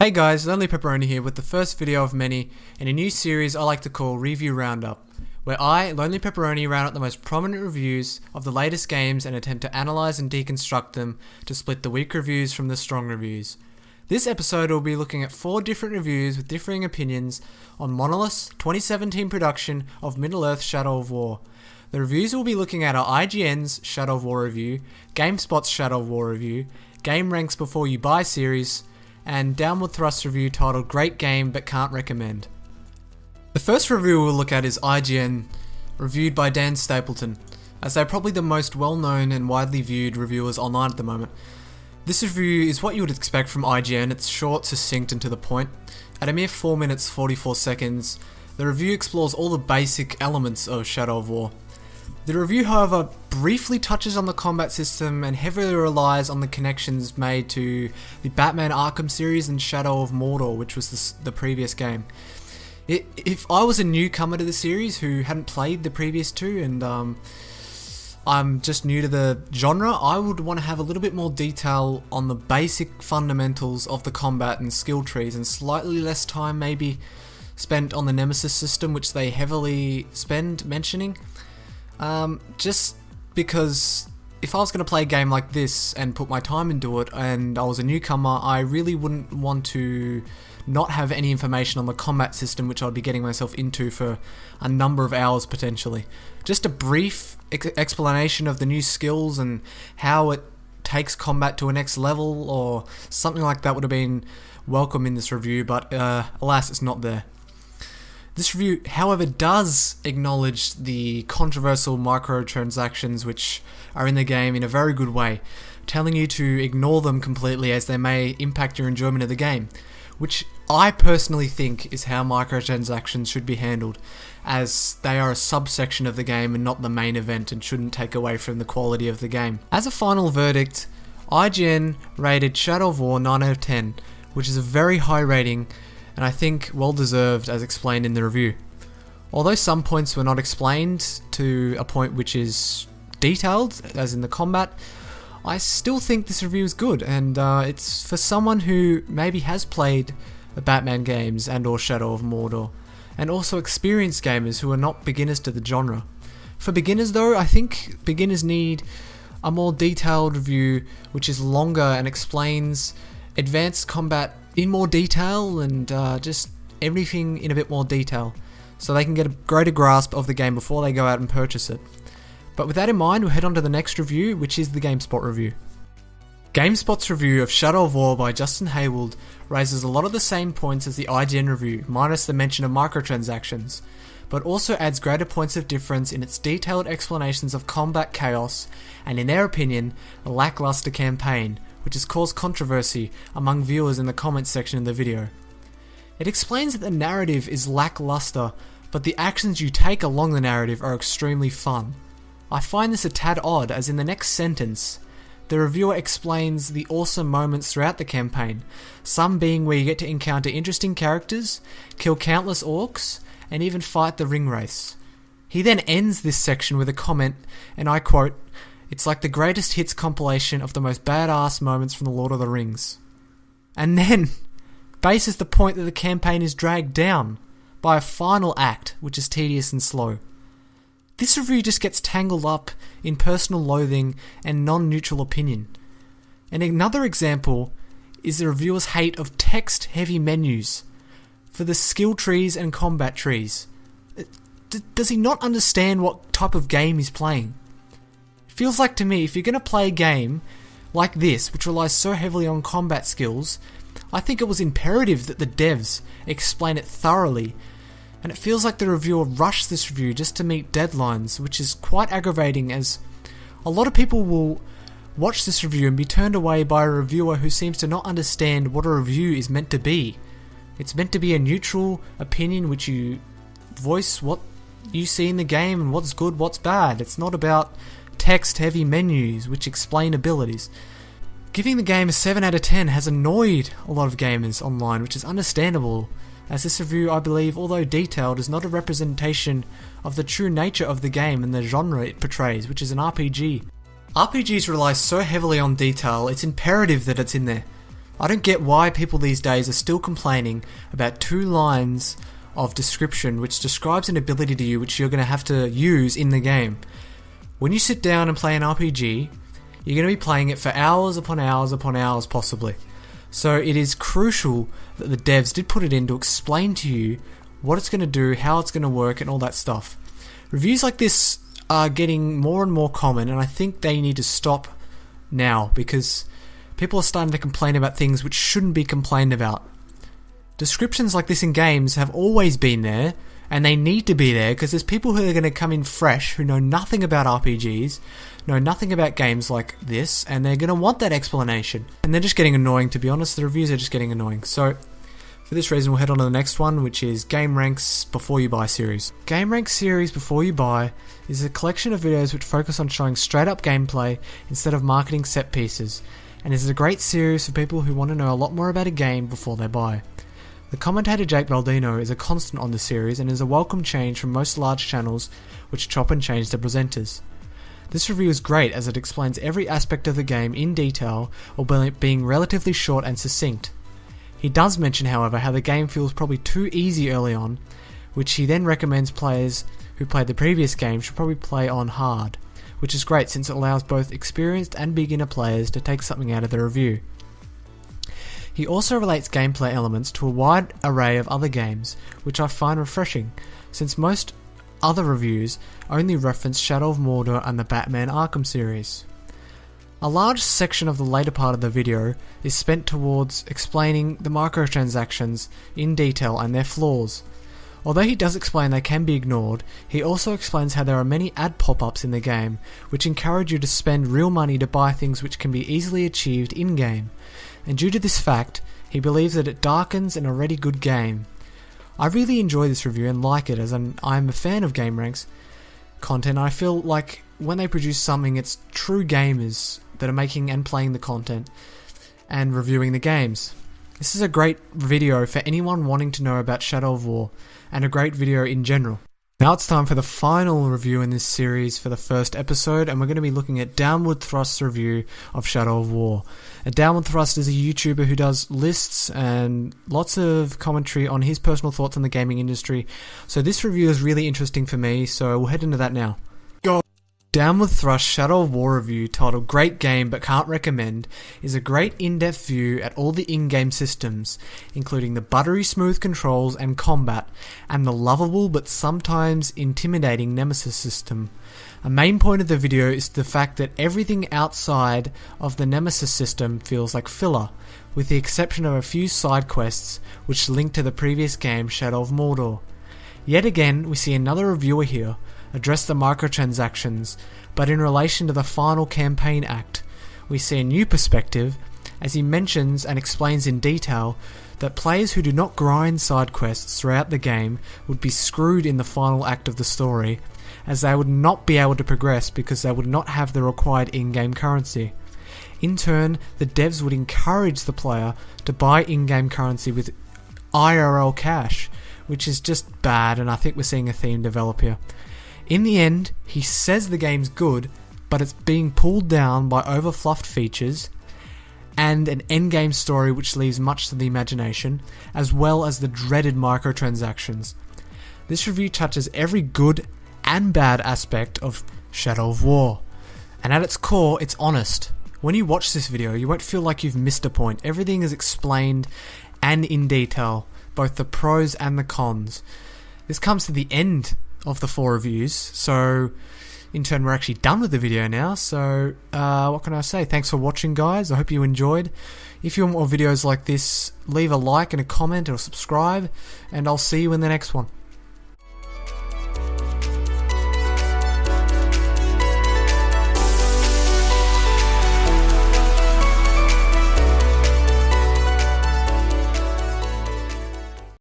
Hey guys, Lonely Pepperoni here with the first video of many in a new series I like to call Review Roundup, where I, Lonely Pepperoni, round up the most prominent reviews of the latest games and attempt to analyse and deconstruct them to split the weak reviews from the strong reviews. This episode will be looking at 4 different reviews with differing opinions on Monolith's 2017 production of Middle-earth Shadow of War. The reviews we'll be looking at are IGN's Shadow of War review, GameSpot's Shadow of War review, Game Ranks Before You Buy series, and Downward Thrust review titled Great Game But Can't Recommend. The first review we'll look at is IGN, reviewed by Dan Stapleton, as they're probably the most well-known and widely viewed reviewers online at the moment. This review is what you would expect from IGN. It's short, succinct and to the point. At a mere 4 minutes 44 seconds, the review explores all the basic elements of Shadow of War. The review, however, briefly touches on the combat system and heavily relies on the connections made to the Batman Arkham series and Shadow of Mordor, which was the previous game. If I was a newcomer to the series who hadn't played the previous two and I'm just new to the genre, I would want to have a little bit more detail on the basic fundamentals of the combat and skill trees, and slightly less time maybe spent on the Nemesis system, which they heavily spend mentioning. Just because if I was going to play a game like this and put my time into it and I was a newcomer, I really wouldn't want to not have any information on the combat system, which I'd be getting myself into for a number of hours potentially. Just a brief explanation of the new skills and how it takes combat to a next level or something like that would have been welcome in this review, but alas, it's not there. This review, however, does acknowledge the controversial microtransactions which are in the game in a very good way, telling you to ignore them completely as they may impact your enjoyment of the game, which I personally think is how microtransactions should be handled, as they are a subsection of the game and not the main event and shouldn't take away from the quality of the game. As a final verdict, IGN rated Shadow of War 9 out of 10, which is a very high rating, and I think well deserved as explained in the review. Although some points were not explained to a point which is detailed, as in the combat, I still think this review is good, and it's for someone who maybe has played the Batman games and or Shadow of Mordor, and also experienced gamers who are not beginners to the genre. For beginners though, I think beginners need a more detailed review which is longer and explains advanced combat in more detail and just everything in a bit more detail, so they can get a greater grasp of the game before they go out and purchase it. But with that in mind, we'll head on to the next review, which is the GameSpot review. GameSpot's review of Shadow of War by Justin Hayward raises a lot of the same points as the IGN review, minus the mention of microtransactions, but also adds greater points of difference in its detailed explanations of combat chaos and, in their opinion, a lackluster campaign, which has caused controversy among viewers in the comments section of the video. It explains that the narrative is lackluster, but the actions you take along the narrative are extremely fun. I find this a tad odd, as in the next sentence, the reviewer explains the awesome moments throughout the campaign, some being where you get to encounter interesting characters, kill countless orcs, and even fight the ring wraiths. He then ends this section with a comment, and I quote, "It's like the greatest hits compilation of the most badass moments from the Lord of the Rings." And then bases the point that the campaign is dragged down by a final act which is tedious and slow. This review just gets tangled up in personal loathing and non-neutral opinion. And another example is the reviewer's hate of text-heavy menus for the skill trees and combat trees. Does he not understand what type of game he's playing? It feels like to me, if you're going to play a game like this, which relies so heavily on combat skills, I think it was imperative that the devs explain it thoroughly. And it feels like the reviewer rushed this review just to meet deadlines, which is quite aggravating, as a lot of people will watch this review and be turned away by a reviewer who seems to not understand what a review is meant to be. It's meant to be a neutral opinion which you voice what you see in the game and what's good, what's bad. It's not about text-heavy menus which explain abilities. Giving the game a 7 out of 10 has annoyed a lot of gamers online, which is understandable, as this review, I believe, although detailed, is not a representation of the true nature of the game and the genre it portrays, which is an RPG. RPGs rely so heavily on detail, it's imperative that it's in there. I don't get why people these days are still complaining about 2 lines of description which describes an ability to you which you're going to have to use in the game. When you sit down and play an RPG, you're going to be playing it for hours upon hours upon hours possibly. So it is crucial that the devs did put it in to explain to you what it's going to do, how it's going to work, and all that stuff. Reviews like this are getting more and more common, and I think they need to stop now because people are starting to complain about things which shouldn't be complained about. Descriptions like this in games have always been there, and they need to be there because there's people who are going to come in fresh who know nothing about RPGs, know nothing about games like this, and they're going to want that explanation. And they're just getting annoying, to be honest. The reviews are just getting annoying. So for this reason, we'll head on to the next one, which is Game Ranks Before You Buy series. Game Ranks series Before You Buy is a collection of videos which focus on showing straight up gameplay instead of marketing set pieces, and is a great series for people who want to know a lot more about a game before they buy. The commentator Jake Baldino is a constant on the series and is a welcome change from most large channels which chop and change their presenters. This review is great as it explains every aspect of the game in detail while being relatively short and succinct. He does mention, however, how the game feels probably too easy early on, which he then recommends players who played the previous game should probably play on hard, which is great since it allows both experienced and beginner players to take something out of the review. He also relates gameplay elements to a wide array of other games, which I find refreshing, since most other reviews only reference Shadow of Mordor and the Batman Arkham series. A large section of the later part of the video is spent towards explaining the microtransactions in detail and their flaws. Although he does explain they can be ignored, he also explains how there are many ad pop-ups in the game which encourage you to spend real money to buy things which can be easily achieved in-game, and due to this fact, he believes that it darkens an already good game. I really enjoy this review and like it as I'm a fan of Game Ranks content. I feel like when they produce something, it's true gamers that are making and playing the content and reviewing the games. This is a great video for anyone wanting to know about Shadow of War, and a great video in general. Now it's time for the final review in this series for the first episode, and we're going to be looking at Downward Thrust's review of Shadow of War. Downward Thrust is a YouTuber who does lists and lots of commentary on his personal thoughts on the gaming industry, so this review is really interesting for me, so we'll head into that now. Downward Thrust Shadow of War review, titled Great Game But Can't Recommend, is a great in-depth view at all the in-game systems, including the buttery smooth controls and combat, and the lovable but sometimes intimidating Nemesis system. A main point of the video is the fact that everything outside of the Nemesis system feels like filler, with the exception of a few side quests which link to the previous game Shadow of Mordor. Yet again, we see another reviewer here address the microtransactions, but in relation to the final campaign act. We see a new perspective, as he mentions and explains in detail that players who do not grind side quests throughout the game would be screwed in the final act of the story, as they would not be able to progress because they would not have the required in-game currency. In turn, the devs would encourage the player to buy in-game currency with IRL cash, which is just bad, and I think we're seeing a theme develop here. In the end, he says the game's good, but it's being pulled down by overfluffed features and an endgame story which leaves much to the imagination, as well as the dreaded microtransactions. This review touches every good and bad aspect of Shadow of War, and at its core, it's honest. When you watch this video, you won't feel like you've missed a point. Everything is explained and in detail, both the pros and the cons. This comes to the end of the 4 reviews, so in turn we're actually done with the video now, so what can I say? Thanks for watching, guys. I hope you enjoyed. If you want more videos like this, leave a like and a comment or subscribe, and I'll see you in the next one.